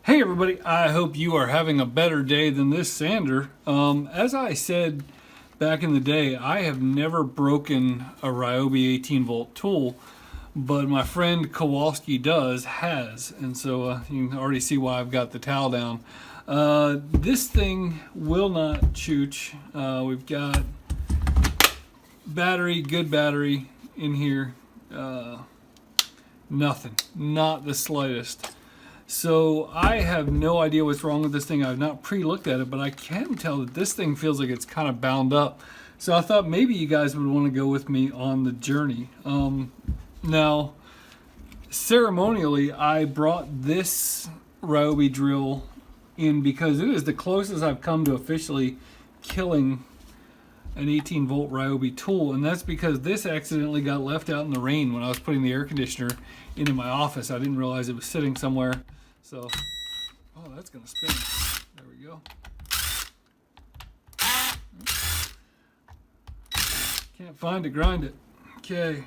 Hey everybody, I hope you are having a better day than this sander. As I said back in the day, I have never broken a Ryobi 18 volt tool, but my friend Kowalski has, and so you can already see why I've got the towel down. This thing will not chooch. We've got good battery in here. Nothing, not the slightest. So I have no idea what's wrong with this thing. I've not pre-looked at it, but I can tell that this thing feels like it's kind of bound up. So I thought maybe you guys would want to go with me on the journey. Now, ceremonially, I brought this Ryobi drill in because it is the closest I've come to officially killing an 18 volt Ryobi tool, and that's because this accidentally got left out in the rain when I was putting the air conditioner into my office. I didn't realize it was sitting somewhere. So, oh, that's gonna spin. There we go. Can't find it, grind it. Okay.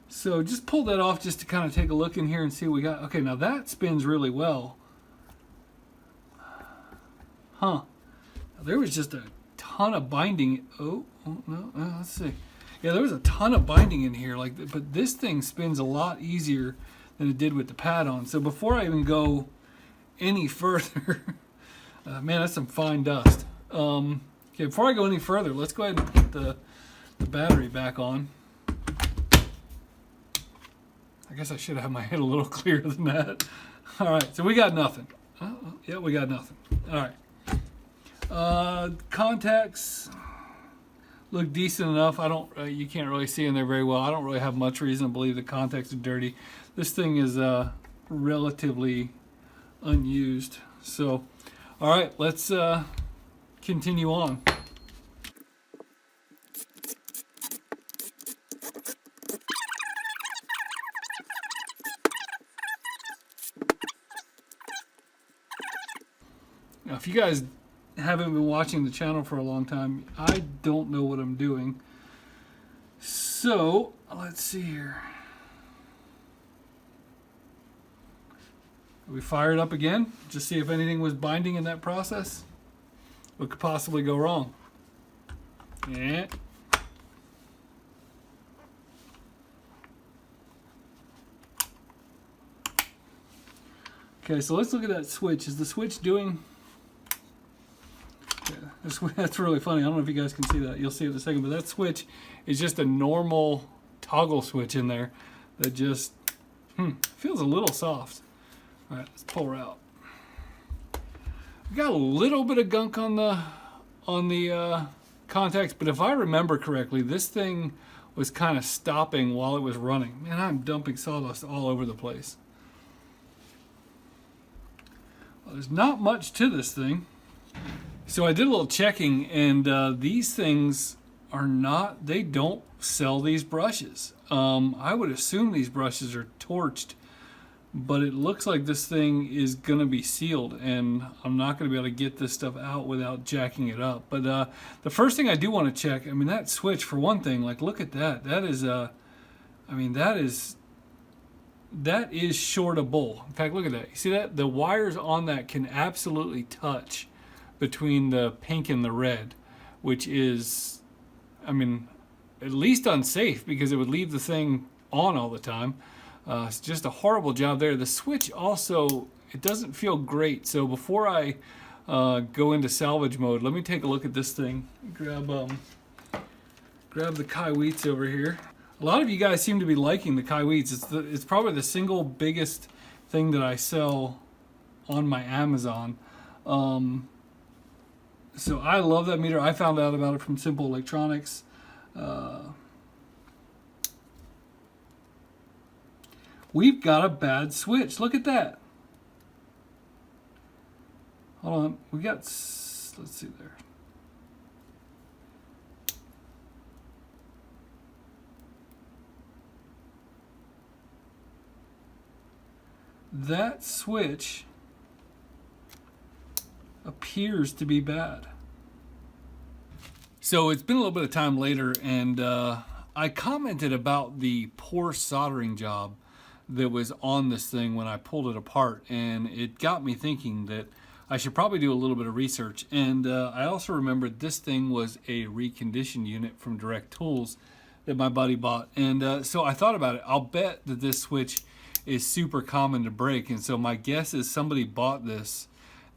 So just pull that off just to kind of take a look in here and see what we got. Okay, now that spins really well. Huh. Now, there was just a ton of binding. Oh no, let's see. Yeah, there was a ton of binding in here, but this thing spins a lot easier than it did with the pad on. So before I even go any further, man, that's some fine dust. Okay, before I go any further, let's go ahead and put the battery back on. I guess I should have my head a little clearer than that. All right, so we got nothing. Yeah, we got nothing. All right. Contacts look decent enough. You can't really see in there very well. I don't really have much reason to believe the contacts are dirty. This thing is relatively unused. So, all right, let's continue on. Now, if you guys haven't been watching the channel for a long time, I don't know what I'm doing. So, let's see here. We fire it up again, just see if anything was binding in that process. What could possibly go wrong? Yeah. Okay, so let's look at that switch. Is the switch doing... That's really funny. I don't know if you guys can see that. You'll see it in a second. But that switch is just a normal toggle switch in there that just feels a little soft. All right, let's pull her out. We got a little bit of gunk on the contacts, but if I remember correctly, this thing was kind of stopping while it was running. Man, I'm dumping sawdust all over the place. Well, there's not much to this thing. So I did a little checking, and these things are not, they don't sell these brushes. I would assume these brushes are torched, but it looks like this thing is going to be sealed, and I'm not going to be able to get this stuff out without jacking it up. But the first thing I do want to check, I mean, that switch, for one thing, like, look at that. That is, I mean, that is shortable. In fact, look at that. You see that? The wires on that can absolutely touch between the pink and the red, which is, I mean, at least unsafe because it would leave the thing on all the time. It's just a horrible job there. The switch also, it doesn't feel great. So before I go into salvage mode, let me take a look at this thing. Grab the Kai Wheats over here. A lot of you guys seem to be liking the Kai Wheats. It's probably the single biggest thing that I sell on my Amazon. So I love that meter. I found out about it from Simple Electronics. We've got a bad switch. Look at that. Hold on. We got, let's see there. That switch appears to be bad. So it's been a little bit of time later, and I commented about the poor soldering job that was on this thing when I pulled it apart, and it got me thinking that I should probably do a little bit of research. And I also remembered this thing was a reconditioned unit from Direct Tools that my buddy bought. And so I thought about it. I'll bet that this switch is super common to break. And so my guess is somebody bought this.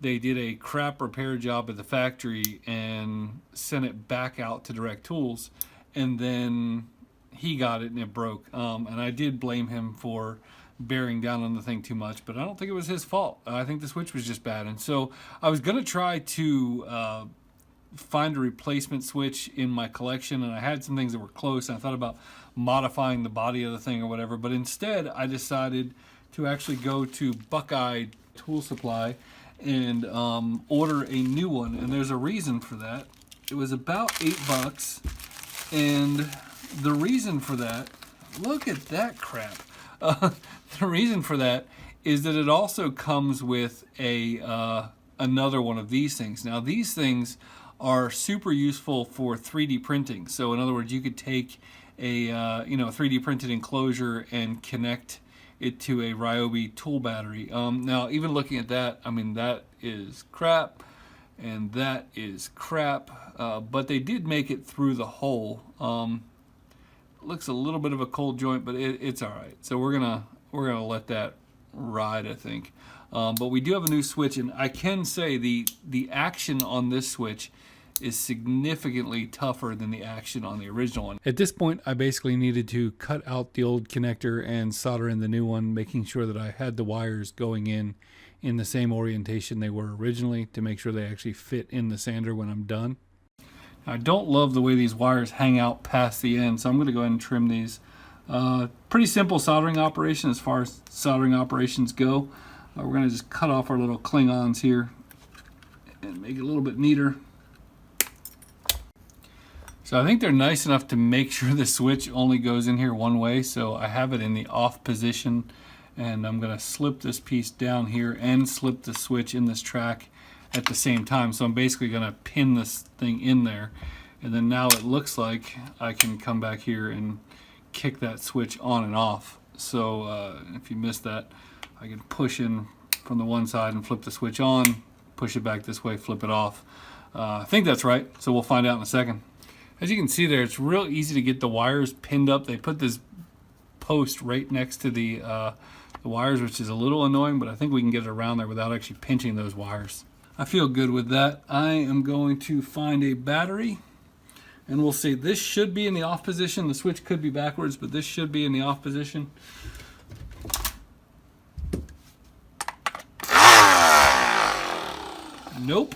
They did a crap repair job at the factory and sent it back out to Direct Tools. And then he got it and it broke. And I did blame him for bearing down on the thing too much, but I don't think it was his fault. I think the switch was just bad. And so I was going to try to find a replacement switch in my collection, and I had some things that were close, and I thought about modifying the body of the thing or whatever, but instead I decided to actually go to Buckeye Tool Supply and order a new one. And there's a reason for that. It was about $8, and the reason for that, look at that crap. The reason for that is that it also comes with a another one of these things. Now these things are super useful for 3D printing. So in other words, you could take a 3D printed enclosure and connect it to a Ryobi tool battery. Now even looking at that, I mean, that is crap and that is crap, but they did make it through the hole. Looks a little bit of a cold joint, but it's all right. So we're gonna let that ride, I think. But we do have a new switch, and I can say the action on this switch is significantly tougher than the action on the original one. At this point, I basically needed to cut out the old connector and solder in the new one, making sure that I had the wires going in the same orientation they were originally to make sure they actually fit in the sander when I'm done. I don't love the way these wires hang out past the end, so I'm going to go ahead and trim these. Pretty simple soldering operation as far as soldering operations go. We're going to just cut off our little Klingons here and make it a little bit neater. So I think they're nice enough to make sure the switch only goes in here one way, so I have it in the off position, and I'm going to slip this piece down here and slip the switch in this track at the same time. So I'm basically going to pin this thing in there, and then now it looks like I can come back here and kick that switch on and off. So if you missed that, I can push in from the one side and flip the switch on, push it back this way, flip it off. I think that's right, so we'll find out in a second. As you can see there, it's real easy to get the wires pinned up. They put this post right next to the wires, which is a little annoying, but I think we can get it around there without actually pinching those wires. I feel good with that. I am going to find a battery, and we'll see. This should be in the off position. The switch could be backwards, but this should be in the off position. Nope.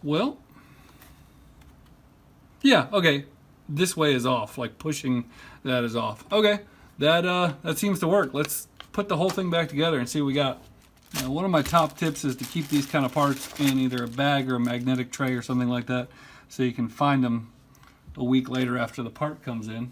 Well, yeah, okay. This way is off, like pushing that is off. Okay, that seems to work. Let's put the whole thing back together and see what we got. Now, one of my top tips is to keep these kind of parts in either a bag or a magnetic tray or something like that, so you can find them a week later after the part comes in.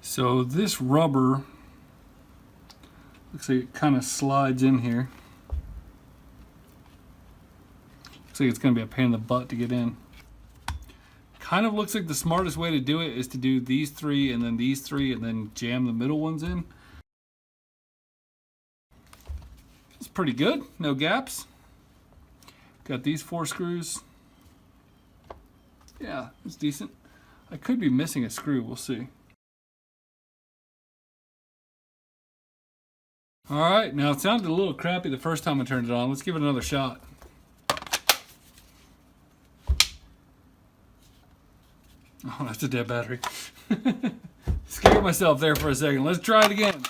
So this rubber looks like it kind of slides in here. Looks like it's going to be a pain in the butt to get in. Kind of looks like the smartest way to do it is to do these three and then these three and then jam the middle ones in. It's pretty good, no gaps. Got these 4 screws. Yeah, it's decent. I could be missing a screw, we'll see. Alright, now it sounded a little crappy the first time I turned it on. Let's give it another shot. Oh, that's a dead battery. Scared myself there for a second. Let's try it again.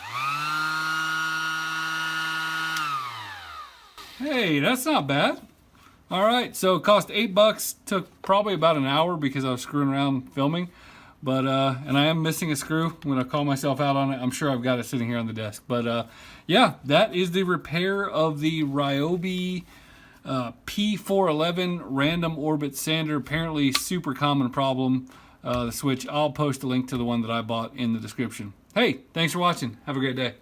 Hey, that's not bad. Alright, so it cost $8. Took probably about an hour because I was screwing around filming. But, and I am missing a screw. I'm going to call myself out on it. I'm sure I've got it sitting here on the desk. But, yeah, that is the repair of the Ryobi P411 random orbit sander. Apparently super common problem. the switch. I'll post a link to the one that I bought in the description. Hey, thanks for watching. Have a great day.